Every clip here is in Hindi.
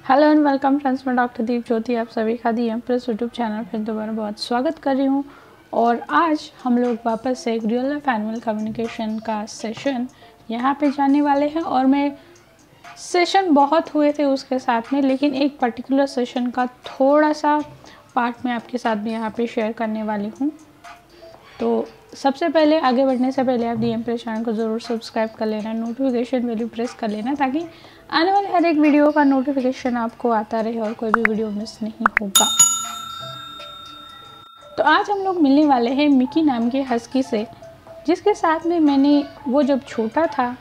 हेलो एंड वेलकम फ्रेंड्स, मैं डॉक्टर दीप ज्योति आप सभी का दी एम्प्रेस यूट्यूब चैनल पर दोबारा बहुत स्वागत कर रही हूँ। और आज हम लोग वापस से एक रियल लाइफ एनिमल कम्युनिकेशन का सेशन यहाँ पे जाने वाले हैं। और मैं सेशन बहुत हुए थे उसके साथ में, लेकिन एक पर्टिकुलर सेशन का थोड़ा सा पार्ट मैं आपके साथ भी यहाँ पे शेयर करने वाली हूँ। तो सबसे पहले आगे बढ़ने से पहले आप दी एम्प्रेस चैनल को ज़रूर सब्सक्राइब कर लेना, नोटिफिकेशन बेल प्रेस कर लेना ताकि आने वाले हर एक वीडियो का नोटिफिकेशन आपको आता रहे और कोई भी वीडियो मिस नहीं होगा। तो आज हम लोग मिलने वाले हैं मिकी नाम के हस्की से, जिसके साथ में मैंने वो जब छोटा था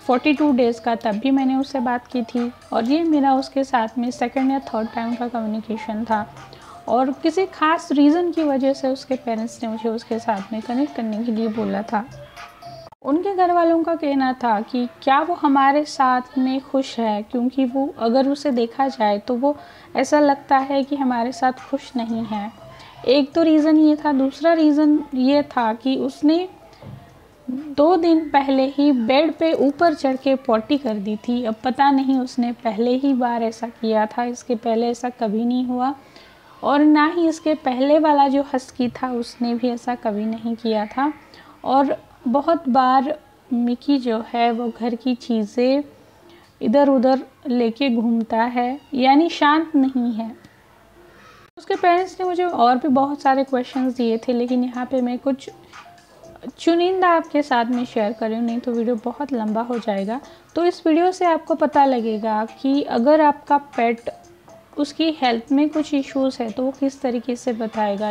42 डेज़ का तब भी मैंने उससे बात की थी। और ये मेरा उसके साथ में सेकंड या थर्ड टाइम का कम्युनिकेशन था। और किसी खास रीज़न की वजह से उसके पेरेंट्स ने मुझे उसके साथ में कनेक्ट करने के लिए बोला था। उनके घर वालों का कहना था कि क्या वो हमारे साथ में खुश है, क्योंकि वो अगर उसे देखा जाए तो वो ऐसा लगता है कि हमारे साथ खुश नहीं है। एक तो रीज़न ये था। दूसरा रीज़न ये था कि उसने 2 दिन पहले ही बेड पे ऊपर चढ़ के पॉटी कर दी थी। अब पता नहीं उसने पहले ही बार ऐसा किया था, इसके पहले ऐसा कभी नहीं हुआ। और ना ही इसके पहले वाला जो हस्की था उसने भी ऐसा कभी नहीं किया था। और बहुत बार मिकी जो है वो घर की चीज़ें इधर उधर लेके घूमता है, यानी शांत नहीं है। उसके पेरेंट्स ने मुझे और भी बहुत सारे क्वेश्चंस दिए थे, लेकिन यहाँ पे मैं कुछ चुनिंदा आपके साथ में शेयर कर रही हूँ, नहीं तो वीडियो बहुत लंबा हो जाएगा। तो इस वीडियो से आपको पता लगेगा कि अगर आपका पेट उसकी हेल्थ में कुछ इश्यूज़ है तो वो किस तरीके से बताएगा,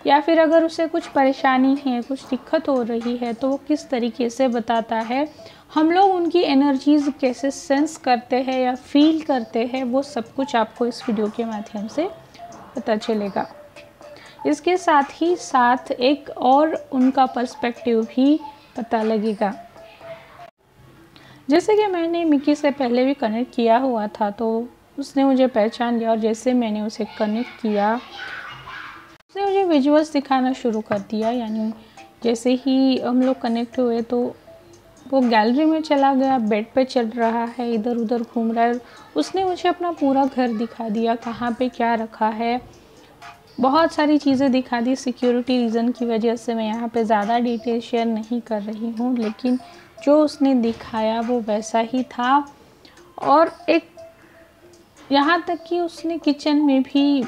या फिर अगर उसे कुछ परेशानी है, कुछ दिक्कत हो रही है तो वो किस तरीके से बताता है। हम लोग उनकी एनर्जीज़ कैसे सेंस करते हैं या फील करते हैं, वो सब कुछ आपको इस वीडियो के माध्यम से पता चलेगा। इसके साथ ही साथ एक और उनका पर्सपेक्टिव भी पता लगेगा। जैसे कि मैंने मिकी से पहले भी कनेक्ट किया हुआ था, तो उसने मुझे पहचान लिया। और जैसे मैंने उसे कनेक्ट किया, उसने मुझे विजुअल्स दिखाना शुरू कर दिया। यानी जैसे ही हम लोग कनेक्ट हुए तो वो गैलरी में चला गया, बेड पे चल रहा है, इधर उधर घूम रहा है। उसने मुझे अपना पूरा घर दिखा दिया, कहाँ पे क्या रखा है, बहुत सारी चीज़ें दिखा दी। सिक्योरिटी रीज़न की वजह से मैं यहाँ पे ज़्यादा डिटेल शेयर नहीं कर रही हूँ, लेकिन जो उसने दिखाया वो वैसा ही था। और एक यहाँ तक कि उसने किचन में भी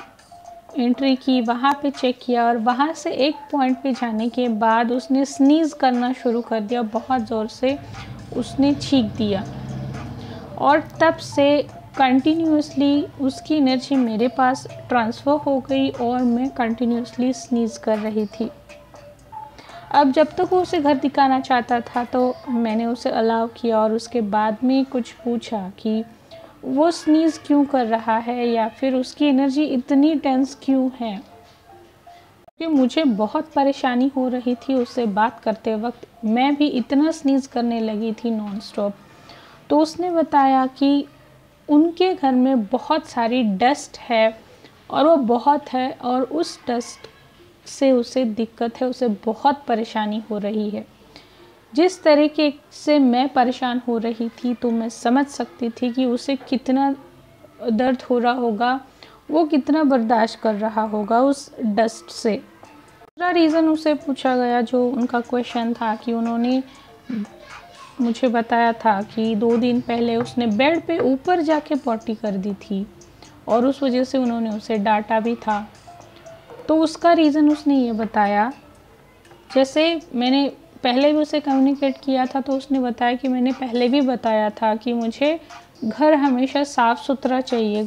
एंट्री की, वहाँ पे चेक किया, और वहाँ से एक पॉइंट पे जाने के बाद उसने स्नीज़ करना शुरू कर दिया। बहुत ज़ोर से उसने छींक दिया, और तब से कंटिन्यूसली उसकी एनर्जी मेरे पास ट्रांसफ़र हो गई और मैं कंटिन्यूसली स्नीज़ कर रही थी। अब जब तक वो उसे घर दिखाना चाहता था तो मैंने उसे अलाउ किया, और उसके बाद में कुछ पूछा कि वो स्नीज़ क्यों कर रहा है, या फिर उसकी एनर्जी इतनी टेंस क्यों है। कि मुझे बहुत परेशानी हो रही थी उससे बात करते वक्त, मैं भी इतना स्नीज़ करने लगी थी नॉन स्टॉप। तो उसने बताया कि उनके घर में बहुत सारी डस्ट है, और वो बहुत है, और उस डस्ट से उसे दिक्कत है, उसे बहुत परेशानी हो रही है। जिस तरीके से मैं परेशान हो रही थी तो मैं समझ सकती थी कि उसे कितना दर्द हो रहा होगा, वो कितना बर्दाश्त कर रहा होगा उस डस्ट से। दूसरा रीज़न उसे पूछा गया, जो उनका क्वेश्चन था कि उन्होंने मुझे बताया था कि 2 दिन पहले उसने बेड पे ऊपर जाके पॉटी कर दी थी, और उस वजह से उन्होंने उसे डांटा भी था। तो उसका रीज़न उसने ये बताया, जैसे मैंने पहले भी उसे कम्युनिकेट किया था तो उसने बताया कि मैंने पहले भी बताया था कि मुझे घर हमेशा साफ़ सुथरा चाहिए,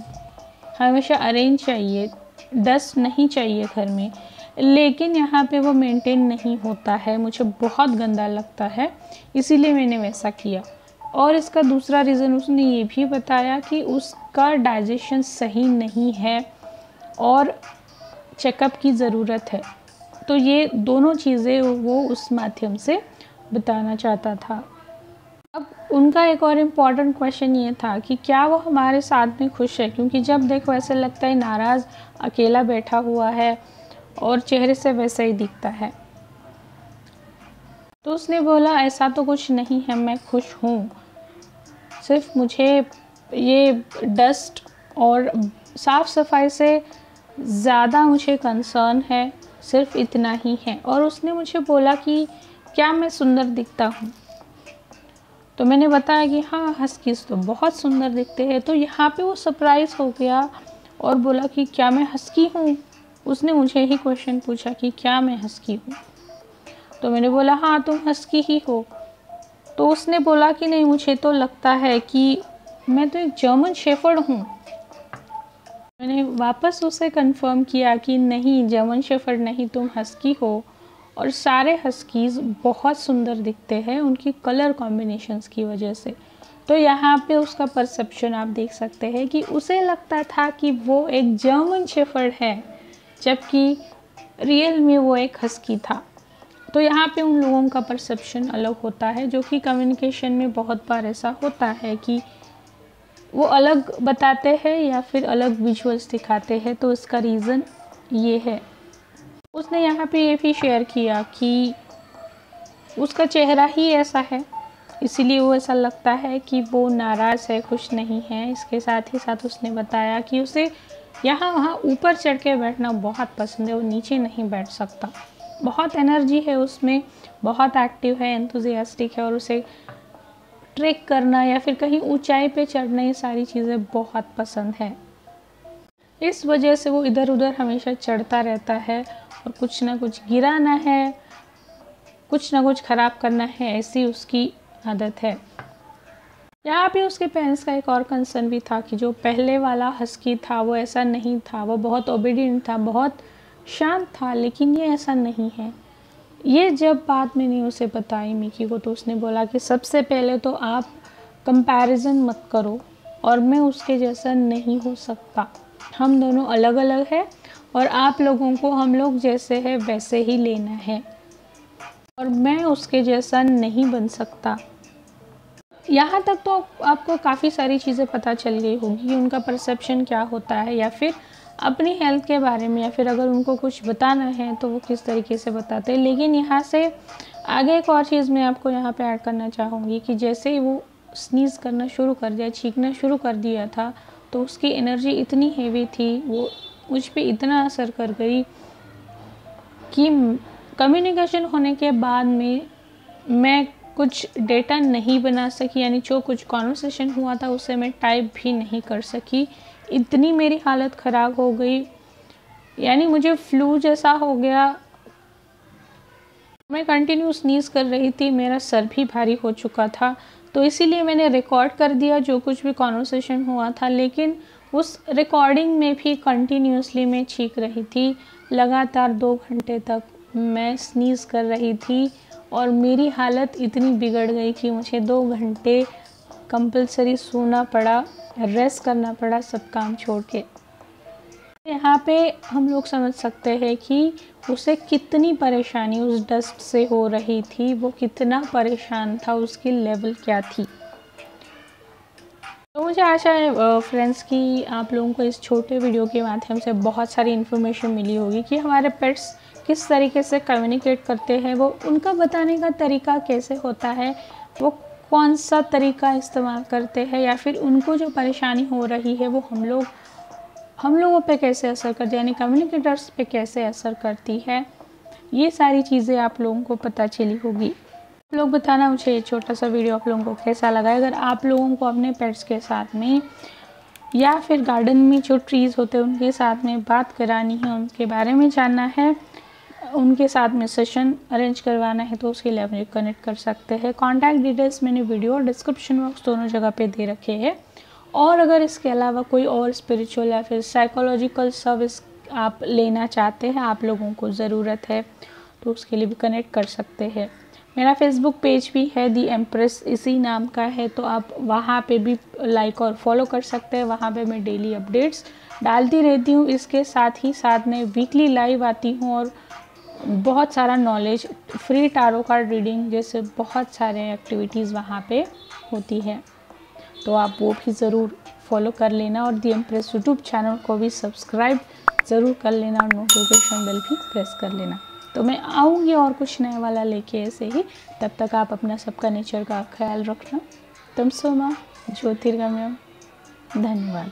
हमेशा अरेंज चाहिए, डस्ट नहीं चाहिए घर में। लेकिन यहाँ पे वो मेंटेन नहीं होता है, मुझे बहुत गंदा लगता है, इसीलिए मैंने वैसा किया। और इसका दूसरा रीज़न उसने ये भी बताया कि उसका डाइजेशन सही नहीं है और चेकअप की ज़रूरत है। तो ये दोनों चीज़ें वो उस माध्यम से बताना चाहता था। अब उनका एक और इम्पॉर्टेंट क्वेश्चन ये था कि क्या वो हमारे साथ में खुश है, क्योंकि जब देखो ऐसे लगता है नाराज़ अकेला बैठा हुआ है और चेहरे से वैसा ही दिखता है। तो उसने बोला ऐसा तो कुछ नहीं है, मैं खुश हूँ, सिर्फ मुझे ये डस्ट और साफ़ सफाई से ज़्यादा मुझे कंसर्न है, सिर्फ इतना ही है। और उसने मुझे बोला कि क्या मैं सुंदर दिखता हूँ? तो मैंने बताया कि हाँ, हस्कीज़ तो बहुत सुंदर दिखते हैं। तो यहाँ पे वो सरप्राइज़ हो गया और बोला कि क्या मैं हस्की हूँ? उसने मुझे ही क्वेश्चन पूछा कि क्या मैं हस्की हूँ? तो मैंने बोला हाँ, तुम हस्की ही हो। तो उसने बोला कि नहीं, मुझे तो लगता है कि मैं तो एक जर्मन शेफर्ड हूँ। मैंने वापस उसे कंफर्म किया कि नहीं, जर्मन शेफर्ड नहीं, तुम हस्की हो। और सारे हस्कीज़ बहुत सुंदर दिखते हैं उनकी कलर कॉम्बिनेशंस की वजह से। तो यहाँ पे उसका परसेप्शन आप देख सकते हैं कि उसे लगता था कि वो एक जर्मन शेफर्ड है, जबकि रियल में वो एक हस्की था। तो यहाँ पे उन लोगों का परसेप्शन अलग होता है, जो कि कम्युनिकेशन में बहुत बार ऐसा होता है कि वो अलग बताते हैं या फिर अलग विजुअल्स दिखाते हैं। तो इसका रीज़न ये है। उसने यहाँ पे ये भी शेयर किया कि उसका चेहरा ही ऐसा है, इसीलिए वो ऐसा लगता है कि वो नाराज़ है, खुश नहीं है। इसके साथ ही साथ उसने बताया कि उसे यहाँ वहाँ ऊपर चढ़ के बैठना बहुत पसंद है, वो नीचे नहीं बैठ सकता। बहुत एनर्जी है उसमें, बहुत एक्टिव है, एंथुजियास्टिक है और उसे ट्रेक करना या फिर कहीं ऊंचाई पे चढ़ना, ये सारी चीज़ें बहुत पसंद है। इस वजह से वो इधर उधर हमेशा चढ़ता रहता है और कुछ ना कुछ गिराना है, कुछ ना कुछ ख़राब करना है, ऐसी उसकी आदत है। यहाँ पे उसके पेरेंट्स का एक और कंसर्न भी था कि जो पहले वाला हस्की था वो ऐसा नहीं था, वो बहुत ओबीडिएंट था, बहुत शांत था, लेकिन ये ऐसा नहीं है। ये जब बात मैंने उसे बताई मिकी को, तो उसने बोला कि सबसे पहले तो आप कंपैरिजन मत करो और मैं उसके जैसा नहीं हो सकता। हम दोनों अलग अलग हैं और आप लोगों को हम लोग जैसे हैं वैसे ही लेना है और मैं उसके जैसा नहीं बन सकता। यहाँ तक तो आपको काफ़ी सारी चीज़ें पता चल गई होगी कि उनका परसेप्शन क्या होता है, या फिर अपनी हेल्थ के बारे में, या फिर अगर उनको कुछ बताना है तो वो किस तरीके से बताते हैं। लेकिन यहाँ से आगे एक और चीज़ मैं आपको यहाँ पे ऐड करना चाहूँगी कि जैसे ही वो स्नीज़ करना शुरू कर दिया, छींकना शुरू कर दिया था, तो उसकी एनर्जी इतनी हेवी थी, वो मुझ पर इतना असर कर गई कि कम्युनिकेशन होने के बाद में मैं कुछ डेटा नहीं बना सकी, यानी जो कुछ कॉन्वर्सेशन हुआ था उसे मैं टाइप भी नहीं कर सकी। इतनी मेरी हालत ख़राब हो गई, यानी मुझे फ्लू जैसा हो गया। मैं कंटिन्यू स्नीज़ कर रही थी, मेरा सर भी भारी हो चुका था। तो इसीलिए मैंने रिकॉर्ड कर दिया जो कुछ भी कॉन्वर्सेशन हुआ था, लेकिन उस रिकॉर्डिंग में भी कंटिन्यूसली मैं छींक रही थी। लगातार 2 घंटे तक मैं स्नीज़ कर रही थी और मेरी हालत इतनी बिगड़ गई कि मुझे 2 घंटे कंपलसरी सोना पड़ा, रेस्ट करना पड़ा, सब काम छोड़ के। यहाँ पे हम लोग समझ सकते हैं कि उसे कितनी परेशानी उस डस्ट से हो रही थी, वो कितना परेशान था, उसकी लेवल क्या थी। तो मुझे आशा है फ्रेंड्स कि आप लोगों को इस छोटे वीडियो के माध्यम से बहुत सारी इन्फॉर्मेशन मिली होगी कि हमारे पेट्स किस तरीके से कम्युनिकेट करते हैं, वो उनका बताने का तरीका कैसे होता है, वो कौन सा तरीका इस्तेमाल करते हैं, या फिर उनको जो परेशानी हो रही है वो हम लोगों पे कैसे असर करती है, यानी कम्युनिकेटर्स पे कैसे असर करती है। ये सारी चीज़ें आप लोगों को पता चली होगी। आप लोग बताना मुझे ये छोटा सा वीडियो आप लोगों को कैसा लगा। अगर आप लोगों को अपने पेट्स के साथ में या फिर गार्डन में जो ट्रीज़ होते हैं उनके साथ में बात करानी है, उनके बारे में जानना है, उनके साथ में सेशन अरेंज करवाना है, तो उसके लिए आप मुझे कनेक्ट कर सकते हैं। कॉन्टैक्ट डिटेल्स मैंने वीडियो और डिस्क्रिप्शन बॉक्स दोनों जगह पे दे रखे हैं। और अगर इसके अलावा कोई और स्पिरिचुअल या फिर साइकोलॉजिकल सर्विस आप लेना चाहते हैं, आप लोगों को ज़रूरत है, तो उसके लिए भी कनेक्ट कर सकते हैं। मेरा फेसबुक पेज भी है, दी एम्प्रेस इसी नाम का है, तो आप वहाँ पे भी लाइक और फॉलो कर सकते हैं। वहाँ पे मैं डेली अपडेट्स डालती रहती हूँ। इसके साथ ही साथ मैं वीकली लाइव आती हूँ और बहुत सारा knowledge, free tarot card reading जैसे बहुत सारे एक्टिविटीज़ वहाँ पे होती है, तो आप वो भी ज़रूर फॉलो कर लेना और दी एम्प्रेस यूट्यूब चैनल को भी सब्सक्राइब ज़रूर कर लेना और नोटिफिकेशन बेल भी प्रेस कर लेना। तो मैं आऊँगी और कुछ नया वाला लेके ऐसे ही। तब तक आप अपना सबका नेचर का ख्याल रखना। तमसो मां ज्योतिर्गमयम्। धन्यवाद।